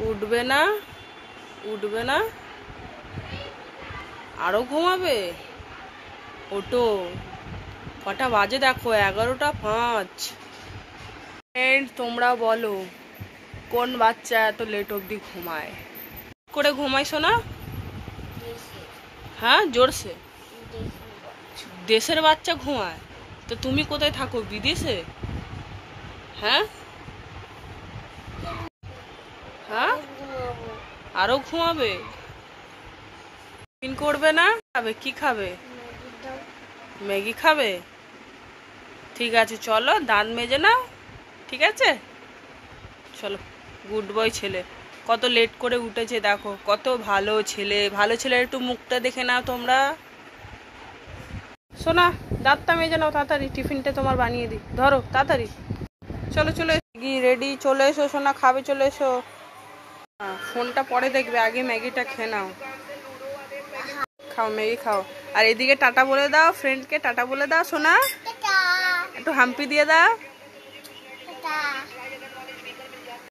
উঠবে না, উঠবে না, আরো ঘুমাবে। ওটো, কটা বাজে দেখো, 11:05। তোমরা বলো কোন বাচ্চা এত লেট অবধি ঘুমায়? করে ঘুমাইছো না? হ্যাঁ, জোরসে। দেশের বাচ্চা ঘুমায় তো তুমি কোথায় থাকো, বিদেশে? হ্যাঁ হ্যাঁ, আরো ঘুমাবে? টিফিন করবে না? খাবে কি? খাবে ম্যাগি খাবে? ঠিক আছে, চলো দাঁত মেজে নাও। ঠিক আছে, চলো। গুড বয় ছেলে। কত লেট করে উঠেছে দেখো, কত ভালো ছেলে। ভালো ছেলের একটু মুখটা দেখে নাও তোমরা। সোনা, দাঁতটা মেজে নাও তাড়াতাড়ি, টিফিনটা তোমার বানিয়ে দিই। ধরো তাড়াতাড়ি, চলো চলে রেডি। চলে এসো সোনা, খাবে, চলে এসো। ফোনটা পরে দেখবে, আগে ম্যাগিটা খেয়ে নাও। খাও, ম্যাগি খাও। আর এদিকে টাটা বলে দাও, ফ্রেন্ডকে টাটা বলে দাও সোনা, একটু হাম্পি দিয়ে দাও।